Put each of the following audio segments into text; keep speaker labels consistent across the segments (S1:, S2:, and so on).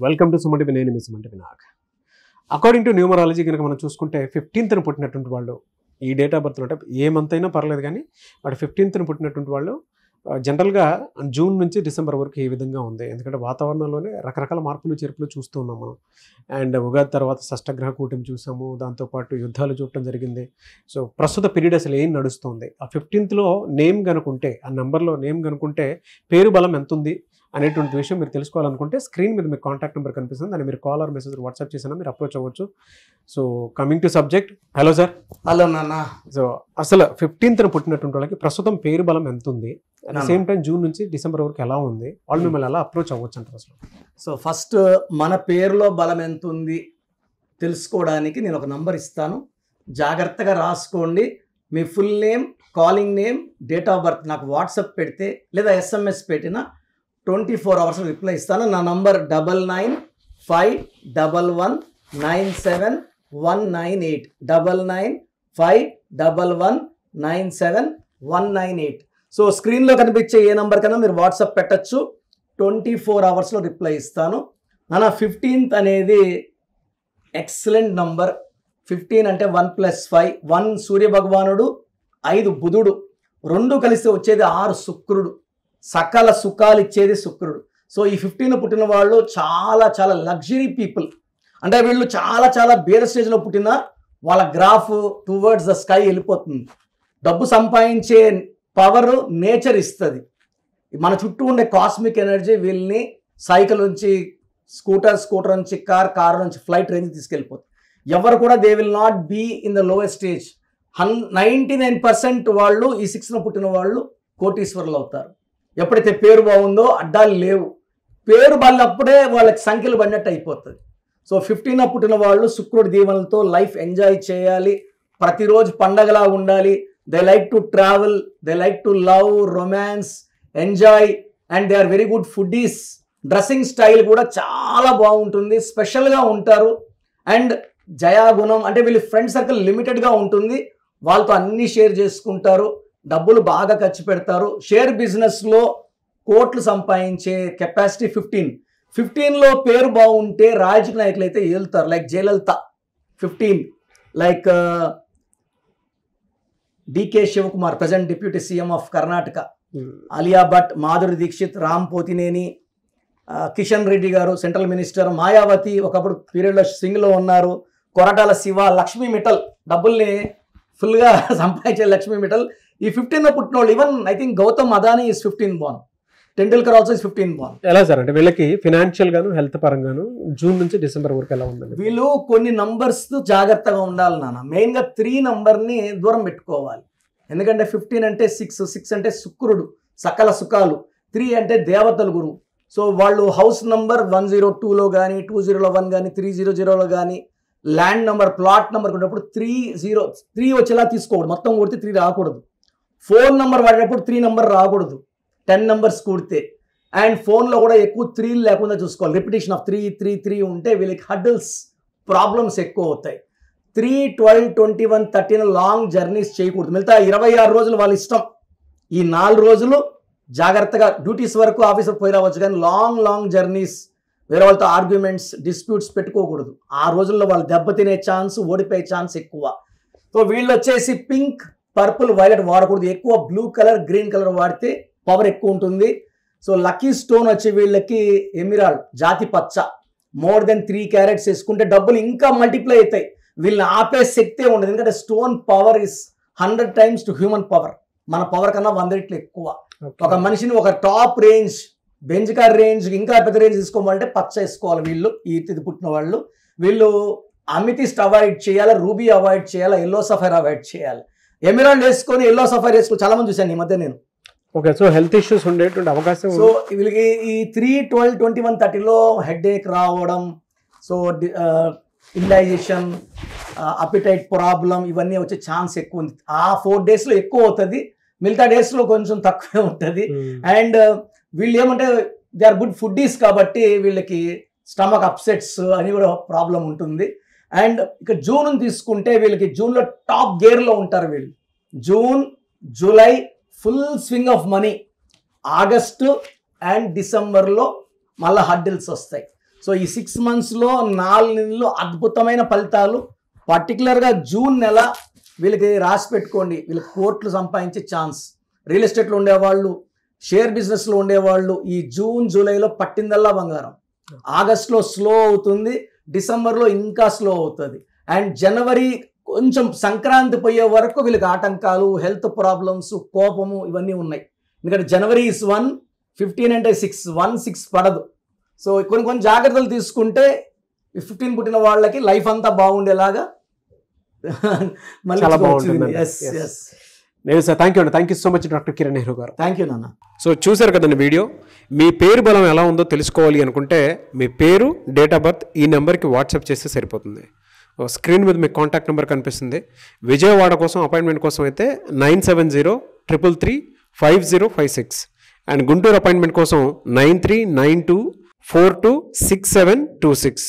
S1: Welcome to Suman TV. నేను మీ Suman TV Nag. According to numerology కనుక మనం చూసుకుంటే 15th పుట్టినటువంటి వాళ్ళు ఈ డేట్ ఆఫ్ బర్త్ అంటే ఏ మంత్ అయినా పర్లేదు, కానీ వాడు 15th పుట్టినటువంటి వాళ్ళు జనరల్గా జూన్ నుంచి డిసెంబర్ వరకు ఏ విధంగా ఉంది. ఎందుకంటే వాతావరణంలోనే రకరకాల మార్పులు చేర్పులు చూస్తూ ఉన్నాం మనం. అండ్ ఉగాది తర్వాత షష్టగ్రహ కూటమి చూసాము, దాంతోపాటు యుద్ధాలు చూడటం జరిగింది. సో ప్రస్తుత పీరియడ్ అసలు ఏం నడుస్తుంది, ఆ 15th నేమ్ కనుకుంటే, ఆ నెంబర్లో నేమ్ కనుకుంటే పేరు బలం ఎంత ఉంది అనేటువంటి విషయం మీరు తెలుసుకోవాలనుకుంటే స్క్రీన్ మీద మీకు కాంటాక్ట్ నెంబర్ కనిపిస్తుంది, దాన్ని మీరు కాల్ ఆర్ మెసేజ్ వాట్సాప్ చేసినా మీరు అప్రోచ్ అవ్వచ్చు. So coming to subject. Hello sir.
S2: Hello నాన్న.
S1: సో అసలు 15th పుట్టినటువంటి వాళ్ళకి ప్రస్తుతం పేరు బలం ఎంత ఉంది, at the same time June నుంచి డిసెంబర్ వరకు ఎలా ఉంది, వాళ్ళు మిమ్మల్ని ఎలా అప్రోచ్ అవ్వచ్చు అంటారు అసలు?
S2: సో ఫస్ట్ మన పేరులో బలం ఎంత ఉంది తెలుసుకోవడానికి నేను ఒక నంబర్ ఇస్తాను, జాగ్రత్తగా రాసుకోండి. మీ full name, calling name, date of birth నాకు వాట్సాప్ పెడితే లేదా ఎస్ఎంఎస్ పెట్టినా 24 hours రిప్లై ఇస్తాను. నా నంబర్ 9951197198 9951197198. సో స్క్రీన్లో కనిపించే ఏ నెంబర్ కన్నా మీరు వాట్సాప్ పెట్టచ్చు, 24 hours రిప్లై ఇస్తాను. నాన్న 15th అనేది ఎక్సలెంట్ నంబర్. 15 అంటే 1 + 5, 1 సూర్య భగవానుడు, 5 బుధుడు, 2 కలిసి వచ్చేది 6 శుక్రుడు, సకల సుఖాలు ఇచ్చేది శుక్రుడు. సో ఈ 15 పుట్టిన వాళ్ళు చాలా చాలా లగ్జరీ పీపుల్. అంటే వీళ్ళు చాలా చాలా బేద స్టేజ్లో పుట్టిన వాళ్ళ గ్రాఫ్ టువర్డ్స్ ద స్కై వెళ్ళిపోతుంది. డబ్బు సంపాదించే పవర్ నేచర్ ఇస్తుంది. మన చుట్టూ ఉండే కాస్మిక్ ఎనర్జీ వీళ్ళని సైకిల్ నుంచి స్కూటర్ నుంచి కార్ నుంచి ఫ్లైట్ రేంజ్ తీసుకెళ్ళిపోతుంది. ఎవరు కూడా they will not be in the lowest stage. 99% వాళ్ళు ఈ 6న పుట్టిన వాళ్ళు కోటీశ్వరులు అవుతారు. ఎప్పుడైతే పేరు బాగుందో అడ్డాలు లేవు, పేరు బాగున్నప్పుడే వాళ్ళకి సంఖ్యలు పడినట్టు అయిపోతుంది. సో 15న పుట్టిన వాళ్ళు శుక్రుడి దీవెనలతో లైఫ్ ఎంజాయ్ చేయాలి, ప్రతిరోజు పండగలా ఉండాలి. They like to travel, they like to love, romance, enjoy, and they are very good foodies. Dressing style కూడా చాలా బాగుంటుంది, స్పెషల్గా ఉంటారు. అండ్ జయాగుణం అంటే వీళ్ళ ఫ్రెండ్ సర్కిల్ లిమిటెడ్గా ఉంటుంది, వాళ్ళతో అన్నీ షేర్ చేసుకుంటారు, డబ్బులు బాగా ఖర్చు పెడతారు. షేర్ బిజినెస్లో కోట్లు సంపాదించే కెపాసిటీ 15లో పేరు బాగుంటే రాజకీయ నాయకులు అయితే ఏలుతారు. Like Jayalalithaa 15, like DK Shivakumar present deputy CM of Karnataka, Alia Bhatt, Madhuri Dixit, Ram Pothineni, Kishan Reddy garu central minister, Mayawati ఒకప్పుడు పీరియడ్లో సింగ్లో ఉన్నారు, కొరటాల శివ, లక్ష్మీ మిట్టల్ డబ్బుల్ని ఫుల్గా సంపాదించే లక్ష్మీ మిట్టల్ ఈ 15లో పుట్టిన వాళ్ళు. Even I think Gautam Adani is 15 born, Tendulkar also is 15 born.
S1: ఎలా సార్ అంటే వీళ్ళకి ఫినాన్షియల్ గాను హెల్త్ పరంగాను జూన్ నుంచి డిసెంబర్ వరకు ఎలా ఉందండి?
S2: వీళ్ళు కొన్ని నంబర్స్ జాగ్రత్తగా ఉండాలి నాన్న. మెయిన్గా 3 నంబర్ని దూరం పెట్టుకోవాలి. ఎందుకంటే 15 అంటే 6 అంటే శుక్రుడు, సకల సుఖాలు. 3 అంటే దేవతల గురువు. సో వాళ్ళు హౌస్ నంబర్ 102లో కానీ 201 కానీ 300లో కానీ ల్యాండ్ నెంబర్, ప్లాట్ నెంబర్ ఉన్నప్పుడు 3 వచ్చేలా తీసుకోకూడదు, మొత్తం కొడితే 3 రాకూడదు. ఫోన్ నెంబర్ వాడేటప్పుడు 3 నెంబర్ రాకూడదు, 10 numbers కూడితే. అండ్ ఫోన్లో కూడా ఎక్కువ 3 లేకుండా చూసుకోవాలి. రిపిటేషన్ ఆఫ్ 3 ఉంటే వీళ్ళకి హడ్డల్స్, ప్రాబ్లమ్స్ ఎక్కువ అవుతాయి. 3, 12, 21, 13 లాంగ్ జర్నీస్ చేయకూడదు. మిగతా 26 రోజులు వాళ్ళ ఇష్టం. ఈ 4 రోజులు జాగ్రత్తగా డ్యూటీస్ వరకు ఆఫీస్కి పోయి రావచ్చు, కానీ లాంగ్ జర్నీస్, వేరే వాళ్ళతో ఆర్గ్యుమెంట్స్, డిస్ప్యూట్స్ పెట్టుకోకూడదు. ఆ రోజుల్లో వాళ్ళు దెబ్బతినే ఛాన్స్, ఓడిపోయే ఛాన్స్ ఎక్కువ. సో వీళ్ళు వచ్చేసి పింక్, పర్పుల్, వైలెట్ వాడకూడదు. ఎక్కువ బ్లూ కలర్, గ్రీన్ కలర్ వాడితే పవర్ ఎక్కువ ఉంటుంది. సో లక్కీ స్టోన్ వచ్చి వీళ్ళకి ఎమిరాల్డ్, జాతి పచ్చ, మోర్ దెన్ 3 carats వేసుకుంటే డబ్బులు ఇంకా మల్టిప్లై అవుతాయి. వీళ్ళని ఆపే శక్తే ఉండదు, ఎందుకంటే stone power is 100 times to human power. మన పవర్ కన్నా 100 రెట్లు ఎక్కువ. ఒక మనిషిని ఒక top range, Benz car range, ఇంకా పెద్ద రేంజ్ తీసుకోవాలంటే పచ్చ వేసుకోవాలి. వీళ్ళు ఈ తిథి పుట్టిన వాళ్ళు. వీళ్ళు అమితిస్ట్ అవాయిడ్ చేయాలి, రూబీ అవాయిడ్ చేయాలి, ఎల్లో సఫైర్ అవాయిడ్ చేయాలి. ఎమిరాల్డ్ వేసుకొని ఎల్లో సఫైర్ వేసుకొని చాలా మంది చూశాను ఈ మధ్య నేను.
S1: ఓకే, సో హెల్త్ ఇష్యూస్ ఉండేటువంటి అవకాశం.
S2: సో వీళ్ళకి ఈ 3, 12, 21, 30లో హెడేక్ రావడం, సో ఇండైజెషన్, అపిటైట్ ప్రాబ్లం, ఇవన్నీ వచ్చే ఛాన్స్ ఎక్కువ ఉంది. ఆ 4 daysలో ఎక్కువ అవుతుంది, మిగతా డేస్లో కొంచెం తక్కువే ఉంటుంది. అండ్ వీళ్ళు ఏమంటే దే ఆర్ గుడ్ ఫుడ్డీస్ కాబట్టి వీళ్ళకి స్టమక్ అప్సెట్స్ అని కూడా ప్రాబ్లం ఉంటుంది. అండ్ ఇక జూన్ తీసుకుంటే వీళ్ళకి జూన్లో టాప్ గేర్లో ఉంటారు వీళ్ళు. June, July full swing of money. August and డిసెంబర్లో మళ్ళీ హడ్డిల్స్ వస్తాయి. సో ఈ 6 monthsలో 4 నెలలు అద్భుతమైన ఫలితాలు. పర్టికులర్గా జూన్ నెల వీళ్ళకి రాసి పెట్టుకోండి. వీళ్ళకి కోట్లు సంపాదించే ఛాన్స్. రియల్ ఎస్టేట్లో ఉండేవాళ్ళు, షేర్ బిజినెస్లో ఉండేవాళ్ళు ఈ జూన్ జూలైలో పట్టిందల్లా బంగారం. ఆగస్టులో స్లో అవుతుంది, డిసెంబర్లో ఇంకా స్లో అవుతుంది. అండ్ జనవరి కొంచెం సంక్రాంతి పోయే వరకు వీళ్ళకి ఆటంకాలు, హెల్త్ ప్రాబ్లమ్స్, కోపము ఇవన్నీ ఉన్నాయి. ఎందుకంటే జనవరి is 1, 15 అంటే 6, 1, 6 పడదు. సో కొన్ని జాగ్రత్తలు తీసుకుంటే 15 పుట్టిన వాళ్ళకి లైఫ్ అంతా బాగుండేలాగా
S1: చాలా బాగుంటుంది. థ్యాంక్ యూ అండి. Thank you so much doctor Kiran Nehru garu.
S2: Thank you నాన్న.
S1: సో చూసారు కదండి వీడియో. మీ పేరు బలం ఎలా ఉందో తెలుసుకోవాలి అనుకుంటే మీ పేరు, డేట్ ఆఫ్ బర్త్ ఈ నెంబర్కి వాట్సాప్ చేస్తే సరిపోతుంది. స్క్రీన్ మీద మీకు కాంటాక్ట్ నెంబర్ కనిపిస్తుంది. విజయవాడ కోసం అపాయింట్మెంట్ కోసం అయితే 9703335056 అండ్ గుంటూరు అపాయింట్మెంట్ కోసం 9392426726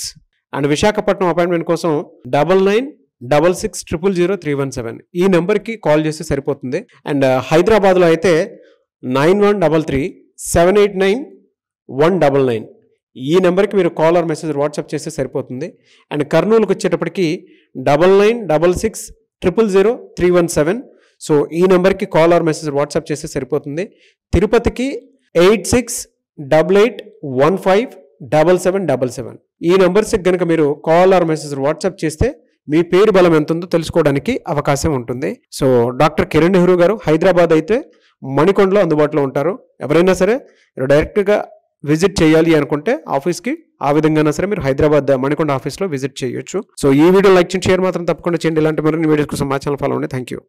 S1: అండ్ విశాఖపట్నం అపాయింట్మెంట్ కోసం 9966000317 ఈ నెంబర్కి కాల్ చేస్తే సరిపోతుంది. అండ్ హైదరాబాద్లో అయితే 9133789199 ఈ నెంబర్కి మీరు కాల్ ఆర్ మెసేజ్ వాట్సాప్ చేస్తే సరిపోతుంది. అండ్ కర్నూలుకి వచ్చేటప్పటికి 9966000317 సో ఈ నెంబర్కి కాల్ ఆర్ మెసేజ్ వాట్సాప్ చేస్తే సరిపోతుంది. తిరుపతికి 8688157777 ఈ నెంబర్స్కి కనుక మీరు కాల్ ఆర్ మెసేజ్ వాట్సాప్ చేస్తే మీ పేరు బలం ఎంత ఉందో తెలుసుకోవడానికి అవకాశం ఉంటుంది. సో డాక్టర్ కిరణ్ నెహ్రూ గారు హైదరాబాద్ అయితే మణికొండలో అందుబాటులో ఉంటారు. ఎవరైనా సరే డైరెక్ట్గా విజిట్ చేయాలి అనుకుంటే ఆఫీస్కి ఆ విధంగా సరే మీరు హైదరాబాద్ మణికొండ ఆఫీస్లో విజిట్ చేయొచ్చు. సో ఈ వీడియో లైక్ చేయండి, షేర్ మాత్రం తప్పకుండా చేయండి. ఇలాంటి మరిన్ని వీడియోస్ కోసం మా ఛానల్ ఫాలో అవ్వండి. Thank you.